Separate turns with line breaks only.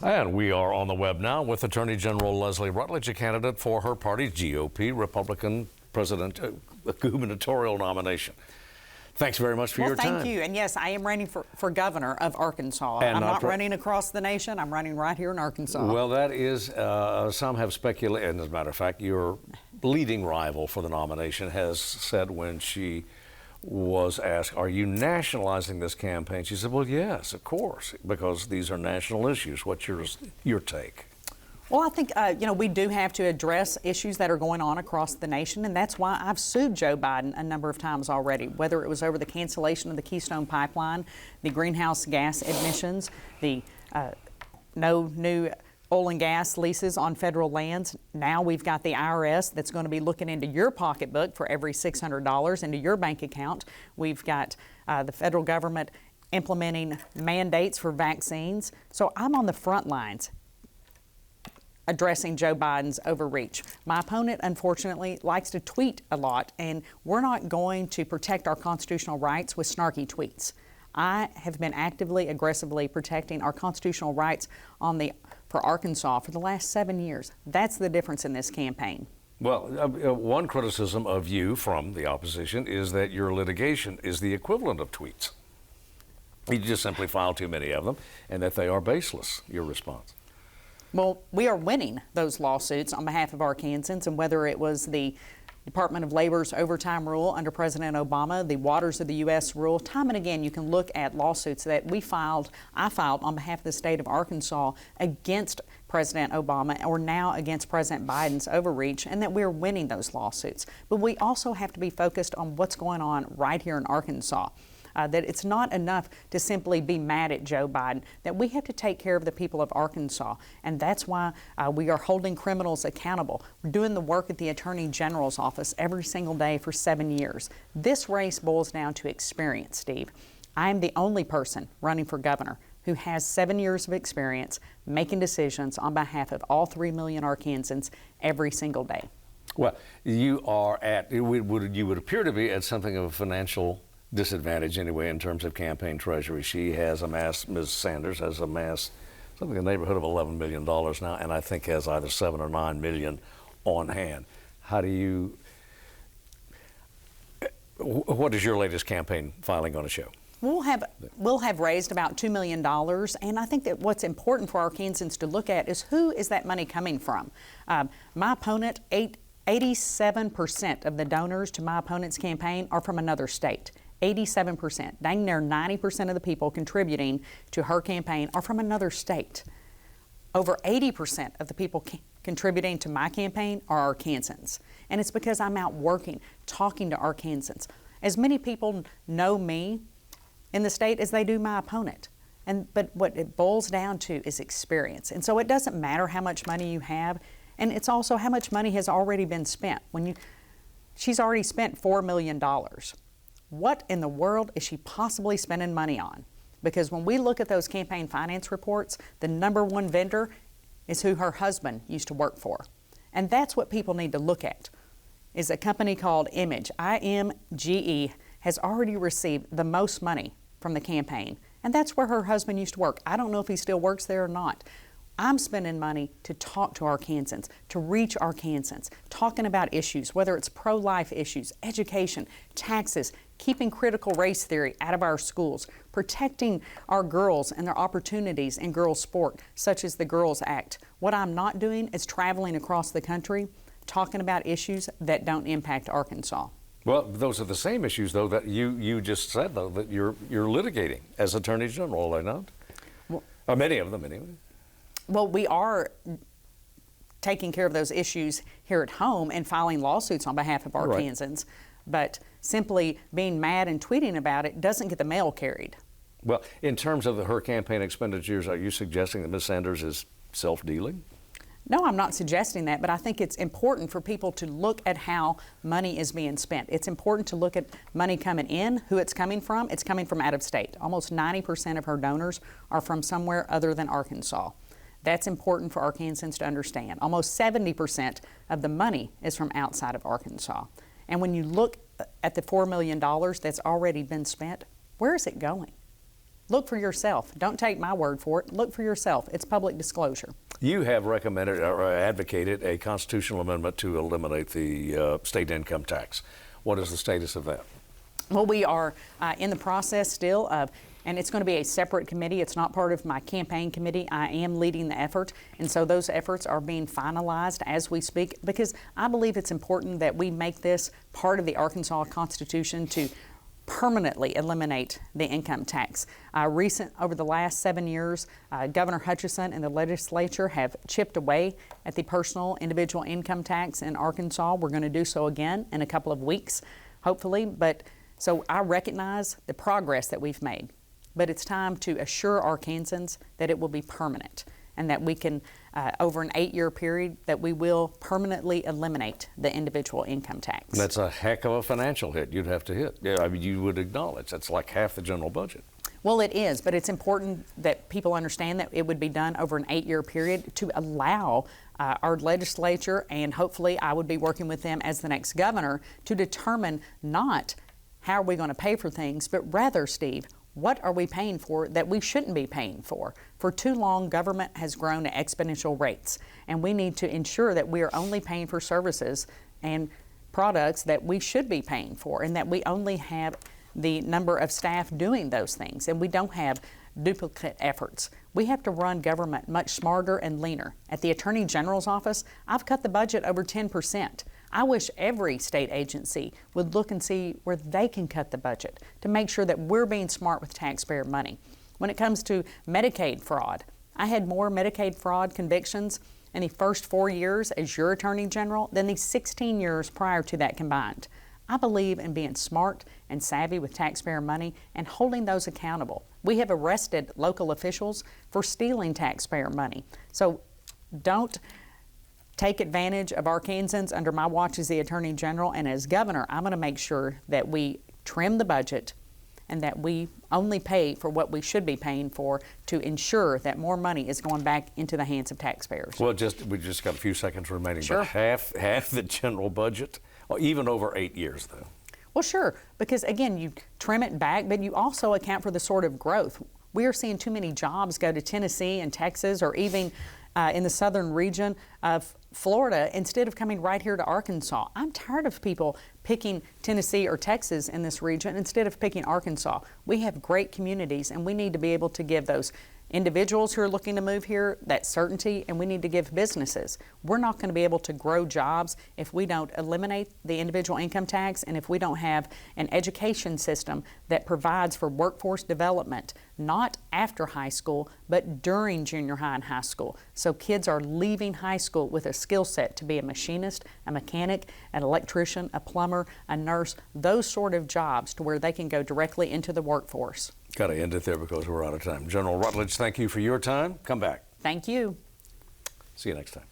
And we are on the web now with Attorney General Leslie Rutledge, a candidate for her party's GOP Republican gubernatorial nomination. Thanks very much for your time.
Well, thank you. And yes, I am running for governor of Arkansas.
And
I'm not running across the nation. I'm running right here in Arkansas.
Well, that is, some have speculated, and as a matter of fact, your leading rival for the nomination has said when she was asked, are you nationalizing this campaign? She said, well, yes, of course, because these are national issues. What's your take?
Well, I think, we do have to address issues that are going on across the nation, and that's why I've sued Joe Biden a number of times already, whether it was over the cancellation of the Keystone Pipeline, the greenhouse gas emissions, the no new oil and gas leases on federal lands. Now we've got the IRS that's going to be looking into your pocketbook for every $600 into your bank account. We've got the federal government implementing mandates for vaccines. So I'm on the front lines addressing Joe Biden's overreach. My opponent, unfortunately, likes to tweet a lot, and we're not going to protect our constitutional rights with snarky tweets. I have been actively, aggressively protecting our constitutional rights for Arkansas for the last 7 years. That's the difference in this campaign.
Well, one criticism of you from the opposition is that your litigation is the equivalent of tweets. You just simply file too many of them, and that they are baseless. Your response?
Well, we are winning those lawsuits on behalf of Arkansans, and whether it was the Department of Labor's overtime rule under President Obama, the Waters of the U.S. rule, time and again you can look at lawsuits that I filed on behalf of the state of Arkansas against President Obama, or now against President Biden's overreach, and that we're winning those lawsuits. But we also have to be focused on what's going on right here in Arkansas. That it's not enough to simply be mad at Joe Biden, that we have to take care of the people of Arkansas. And that's why we are holding criminals accountable. We're doing the work at the Attorney General's office every single day for 7 years. This race boils down to experience, Steve. I am the only person running for governor who has 7 years of experience making decisions on behalf of all 3 million Arkansans every single day.
Well, you would appear to be at something of a financial disadvantage anyway in terms of campaign treasury. She has amassed, Ms. Sanders has amassed something in the neighborhood of $11 million now, and I think has either 7 or 9 million on hand. What is your latest campaign filing going to show?
We'll have raised about $2 million, and I think that what's important for Arkansans to look at is who is that money coming from. My opponent, 87% of the donors to my opponent's campaign are from another state. 87%, dang near 90% of the people contributing to her campaign are from another state. Over 80% of the people contributing to my campaign are Arkansans. And it's because I'm out working, talking to Arkansans. As many people know me in the state as they do my opponent. But what it boils down to is experience. And so it doesn't matter how much money you have, and it's also how much money has already been spent. She's already spent $4 million. What in the world is she possibly spending money on? Because when we look at those campaign finance reports, the number one vendor is who her husband used to work for. And that's what people need to look at, is a company called Image. IMGE has already received the most money from the campaign. And that's where her husband used to work. I don't know if he still works there or not. I'm spending money to talk to Arkansans, to reach Arkansans, talking about issues, whether it's pro-life issues, education, taxes, keeping critical race theory out of our schools, protecting our girls and their opportunities in girls' sport, such as the Girls Act. What I'm not doing is traveling across the country, talking about issues that don't impact Arkansas.
Well, those are the same issues, though, that you just said, though, that you're litigating as Attorney General, are they not?
Well,
or many of them, anyway.
Well, we are taking care of those issues here at home and filing lawsuits on behalf of Arkansans, but simply being mad and tweeting about it doesn't get the mail carried.
Well, in terms of her campaign expenditures, are you suggesting that Ms. Sanders is self-dealing?
No, I'm not suggesting that, but I think it's important for people to look at how money is being spent. It's important to look at money coming in, who it's coming from. It's coming from out of state. Almost 90% of her donors are from somewhere other than Arkansas. That's important for Arkansans to understand. Almost 70% of the money is from outside of Arkansas. And when you look at the $4 million that's already been spent, where is it going? Look for yourself. Don't take my word for it. Look for yourself. It's public disclosure.
You have recommended or advocated a constitutional amendment to eliminate the state income tax. What is the status of that?
Well, we are in the process still of, and it's going to be a separate committee. It's not part of my campaign committee. I am leading the effort, and so those efforts are being finalized as we speak, because I believe it's important that we make this part of the Arkansas Constitution to permanently eliminate the income tax. Over the last 7 years, Governor Hutchinson and the legislature have chipped away at the personal individual income tax in Arkansas. We're going to do so again in a couple of weeks, hopefully. So I recognize the progress that we've made, but it's time to assure Arkansans that it will be permanent and that we can, over an 8-year period, that we will permanently eliminate the individual income tax.
And that's a heck of a financial hit you'd have to hit. Yeah, I mean, you would acknowledge that's like half the general budget.
Well, it is, but it's important that people understand that it would be done over an 8-year period to allow our legislature, and hopefully I would be working with them as the next governor, to determine not how are we going to pay for things, but rather, Steve, what are we paying for that we shouldn't be paying for? For too long, government has grown at exponential rates, and we need to ensure that we are only paying for services and products that we should be paying for, and that we only have the number of staff doing those things, and we don't have duplicate efforts. We have to run government much smarter and leaner. At the Attorney General's office, I've cut the budget over 10%. I wish every state agency would look and see where they can cut the budget to make sure that we're being smart with taxpayer money. When it comes to Medicaid fraud, I had more Medicaid fraud convictions in the first 4 years as your Attorney General than the 16 years prior to that combined. I believe in being smart and savvy with taxpayer money and holding those accountable. We have arrested local officials for stealing taxpayer money. So don't take advantage of Arkansans under my watch as the Attorney General, and as Governor, I'm going to make sure that we trim the budget and that we only pay for what we should be paying for to ensure that more money is going back into the hands of taxpayers.
Well, we just got a few seconds remaining,
Sure.
But half the general budget, or even over 8 years, though.
Well, sure, because again, you trim it back, but you also account for the sort of growth. We are seeing too many jobs go to Tennessee and Texas, or even in the southern region of Florida, instead of coming right here to Arkansas. I'm tired of people picking Tennessee or Texas in this region instead of picking Arkansas. We have great communities, and we need to be able to give those individuals who are looking to move here that certainty, and we need to give businesses. We're not going to be able to grow jobs if we don't eliminate the individual income tax, and if we don't have an education system that provides for workforce development, not after high school, but during junior high and high school. So kids are leaving high school with a skill set to be a machinist, a mechanic, an electrician, a plumber, a nurse, those sort of jobs to where they can go directly into the workforce.
Got to end it there because we're out of time. General Rutledge, thank you for your time. Come back.
Thank you.
See you next time.